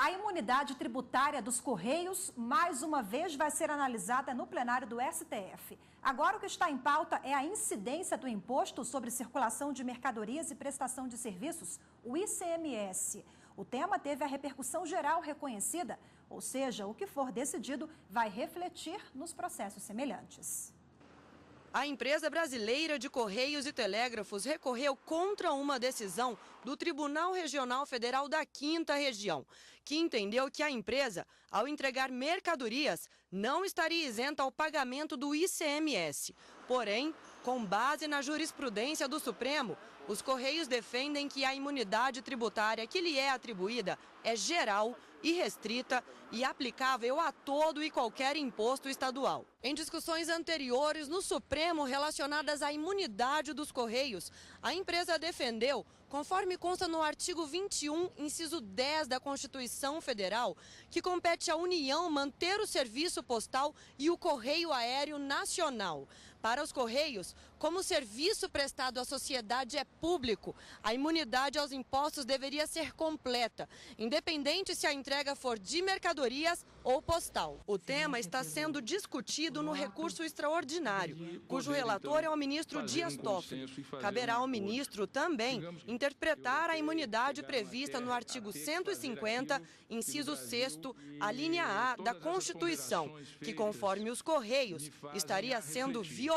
A imunidade tributária dos Correios, mais uma vez, vai ser analisada no plenário do STF. Agora, o que está em pauta é a incidência do Imposto sobre Circulação de Mercadorias e Prestação de Serviços, o ICMS. O tema teve a repercussão geral reconhecida, ou seja, o que for decidido vai refletir nos processos semelhantes. A empresa brasileira de Correios e Telégrafos recorreu contra uma decisão do Tribunal Regional Federal da 5ª Região, que entendeu que a empresa, ao entregar mercadorias, não estaria isenta ao pagamento do ICMS. Porém, com base na jurisprudência do Supremo, os Correios defendem que a imunidade tributária que lhe é atribuída é geral, irrestrita e aplicável a todo e qualquer imposto estadual. Em discussões anteriores no Supremo relacionadas à imunidade dos Correios, a empresa defendeu, conforme consta no artigo 21, inciso 10 da Constituição Federal, que compete à União manter o serviço postal e o correio aéreo nacional. Para os Correios, como o serviço prestado à sociedade é público, a imunidade aos impostos deveria ser completa, independente se a entrega for de mercadorias ou postal. O tema está sendo discutido no recurso extraordinário, cujo relator é o ministro Dias Toffoli. Caberá ao ministro também interpretar a imunidade prevista no artigo 150, inciso 6º, a linha A da Constituição, que, conforme os Correios, estaria sendo violada.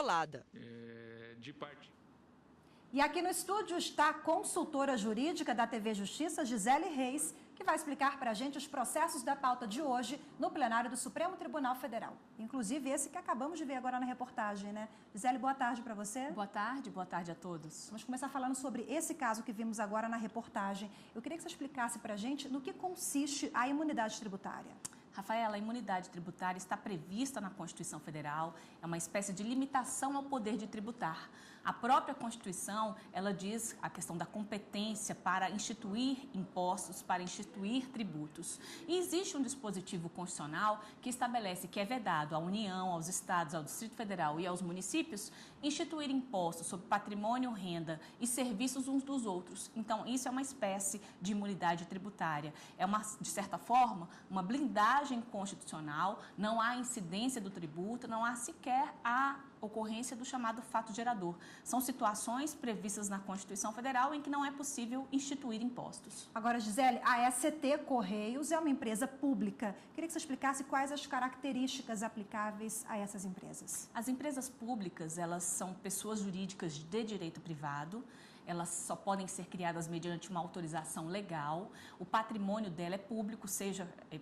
E aqui no estúdio está a consultora jurídica da TV Justiça, Gisele Reis, que vai explicar para a gente os processos da pauta de hoje no plenário do Supremo Tribunal Federal. Inclusive esse que acabamos de ver agora na reportagem, né? Gisele, boa tarde para você. Boa tarde a todos. Vamos começar falando sobre esse caso que vimos agora na reportagem. Eu queria que você explicasse para a gente no que consiste a imunidade tributária. Rafaela, a imunidade tributária está prevista na Constituição Federal, é uma espécie de limitação ao poder de tributar. A própria Constituição, ela diz a questão da competência para instituir impostos, para instituir tributos. E existe um dispositivo constitucional que estabelece que é vedado à União, aos estados, ao Distrito Federal e aos municípios instituir impostos sobre patrimônio, renda e serviços uns dos outros. Então, isso é uma espécie de imunidade tributária. É, de certa forma, uma blindagem constitucional, não há incidência do tributo, não há sequer a ocorrência do chamado fato gerador. São situações previstas na Constituição Federal em que não é possível instituir impostos. Agora, Gisele, a ST Correios é uma empresa pública. Queria que você explicasse quais as características aplicáveis a essas empresas. As empresas públicas, elas são pessoas jurídicas de direito privado. Elas só podem ser criadas mediante uma autorização legal. O patrimônio dela é público,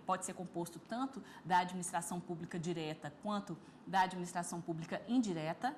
pode ser composto tanto da administração pública direta quanto da administração pública indireta.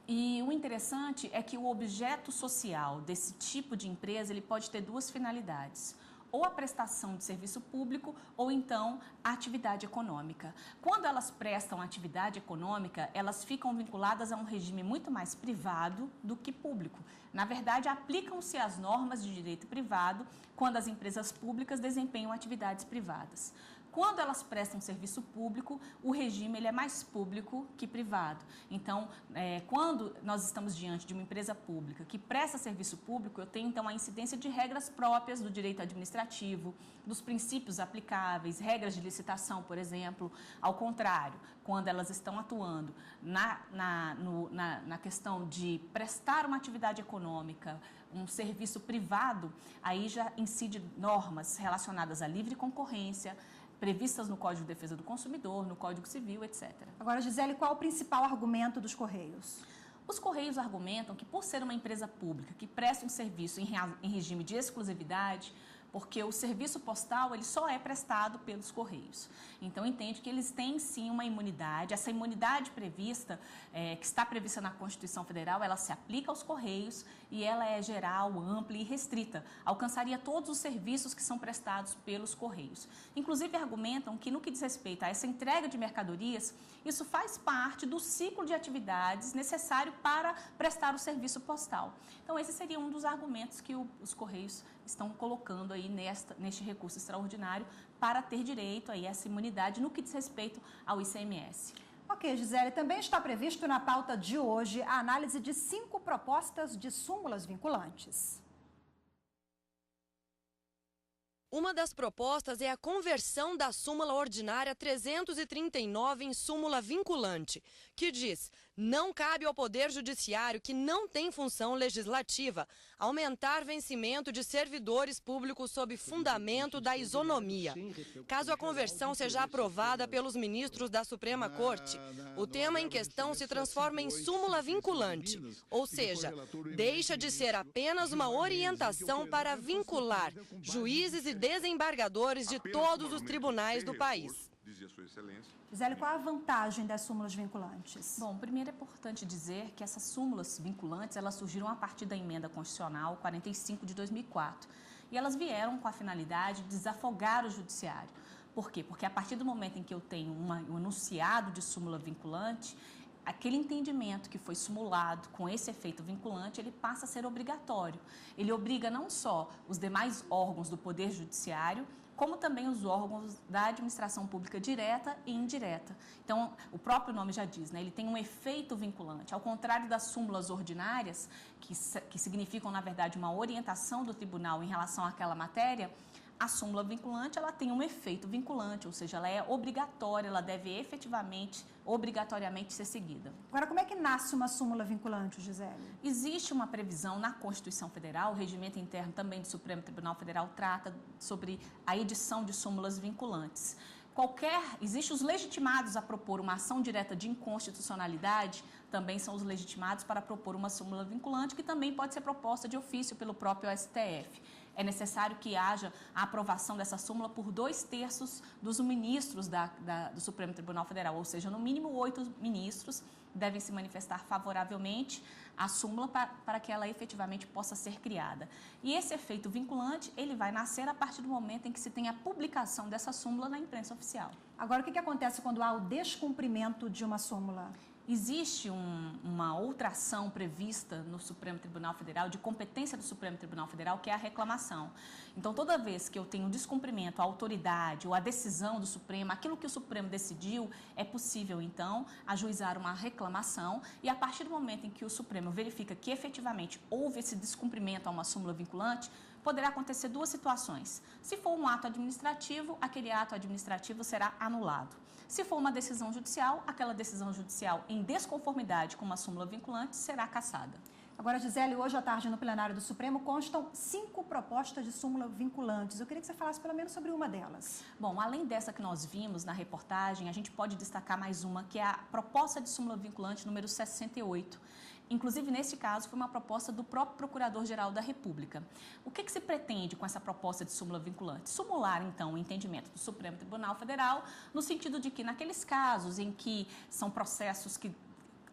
E o interessante é que o objeto social desse tipo de empresa ele pode ter duas finalidades. Ou a prestação de serviço público, ou então a atividade econômica. Quando elas prestam atividade econômica, elas ficam vinculadas a um regime muito mais privado do que público. Na verdade, aplicam-se as normas de direito privado quando as empresas públicas desempenham atividades privadas. Quando elas prestam serviço público, o regime ele é mais público que privado. Então, quando nós estamos diante de uma empresa pública que presta serviço público, eu tenho então a incidência de regras próprias do direito administrativo, dos princípios aplicáveis, regras de licitação, por exemplo. Ao contrário, quando elas estão atuando na questão de prestar uma atividade econômica, um serviço privado, aí já incide normas relacionadas à livre concorrência, previstas no Código de Defesa do Consumidor, no Código Civil, etc. Agora, Gisele, qual o principal argumento dos Correios? Os Correios argumentam que, por ser uma empresa pública que presta um serviço em regime de exclusividade, porque o serviço postal ele só é prestado pelos Correios. Então, entende que eles têm, sim, uma imunidade. Essa imunidade prevista, que está prevista na Constituição Federal, ela se aplica aos Correios e ela é geral, ampla e restrita. Alcançaria todos os serviços que são prestados pelos Correios. Inclusive, argumentam que, no que diz respeito a essa entrega de mercadorias, isso faz parte do ciclo de atividades necessário para prestar o serviço postal. Então, esse seria um dos argumentos que os Correios estão colocando aí neste recurso extraordinário para ter direito aí a essa imunidade no que diz respeito ao ICMS. Ok, Gisele, também está previsto na pauta de hoje a análise de 5 propostas de súmulas vinculantes. Uma das propostas é a conversão da súmula ordinária 339 em súmula vinculante, que diz: não cabe ao Poder Judiciário, que não tem função legislativa, aumentar vencimento de servidores públicos sob fundamento da isonomia. Caso a conversão seja aprovada pelos ministros da Suprema Corte, o tema em questão se transforma em súmula vinculante, ou seja, deixa de ser apenas uma orientação para vincular juízes e desembargadores de todos os tribunais do país. Gisele, qual a vantagem das súmulas vinculantes? Bom, primeiro é importante dizer que essas súmulas vinculantes, elas surgiram a partir da emenda constitucional 45 de 2004. E elas vieram com a finalidade de desafogar o judiciário. Por quê? Porque a partir do momento em que eu tenho um enunciado de súmula vinculante, aquele entendimento que foi simulado com esse efeito vinculante, ele passa a ser obrigatório. Ele obriga não só os demais órgãos do Poder Judiciário, como também os órgãos da administração pública direta e indireta. Então, o próprio nome já diz, né? Ele tem um efeito vinculante. Ao contrário das súmulas ordinárias, que significam, na verdade, uma orientação do tribunal em relação àquela matéria, a súmula vinculante, ela tem um efeito vinculante, ou seja, ela é obrigatória, ela deve efetivamente, obrigatoriamente ser seguida. Agora, como é que nasce uma súmula vinculante, Gisele? Existe uma previsão na Constituição Federal, o regimento interno também do Supremo Tribunal Federal trata sobre a edição de súmulas vinculantes. Existem os legitimados a propor uma ação direta de inconstitucionalidade, também são os legitimados para propor uma súmula vinculante, que também pode ser proposta de ofício pelo próprio STF. É necessário que haja a aprovação dessa súmula por 2/3 dos ministros do Supremo Tribunal Federal, ou seja, no mínimo 8 ministros devem se manifestar favoravelmente à súmula para que ela efetivamente possa ser criada. E esse efeito vinculante, ele vai nascer a partir do momento em que se tem a publicação dessa súmula na imprensa oficial. Agora, o que acontece quando há o descumprimento de uma súmula? Existe uma outra ação prevista no Supremo Tribunal Federal, de competência do Supremo Tribunal Federal, que é a reclamação. Então, toda vez que eu tenho descumprimento, a autoridade ou a decisão do Supremo, aquilo que o Supremo decidiu, é possível, então, ajuizar uma reclamação e, a partir do momento em que o Supremo verifica que, efetivamente, houve esse descumprimento a uma súmula vinculante, poderá acontecer duas situações. Se for um ato administrativo, aquele ato administrativo será anulado. Se for uma decisão judicial, aquela decisão judicial em desconformidade com uma súmula vinculante será cassada. Agora, Gisele, hoje à tarde no plenário do Supremo constam 5 propostas de súmula vinculantes. Eu queria que você falasse pelo menos sobre uma delas. Bom, além dessa que nós vimos na reportagem, a gente pode destacar mais uma, que é a proposta de súmula vinculante número 68. Inclusive, neste caso, foi uma proposta do próprio Procurador-Geral da República. O que se pretende com essa proposta de súmula vinculante? Simular, então, o entendimento do Supremo Tribunal Federal, no sentido de que, naqueles casos em que são processos que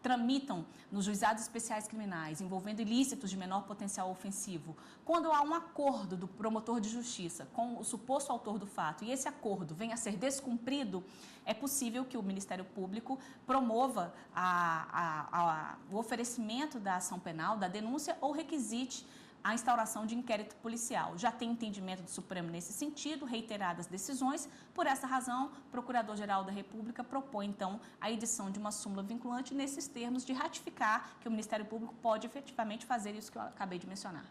tramitam nos juizados especiais criminais envolvendo ilícitos de menor potencial ofensivo, quando há um acordo do promotor de justiça com o suposto autor do fato e esse acordo venha a ser descumprido, é possível que o Ministério Público promova o oferecimento da ação penal, da denúncia ou requisite a instauração de inquérito policial. Já tem entendimento do Supremo nesse sentido, reiteradas decisões. Por essa razão, o Procurador-Geral da República propõe, então, a edição de uma súmula vinculante nesses termos de ratificar que o Ministério Público pode efetivamente fazer isso que eu acabei de mencionar.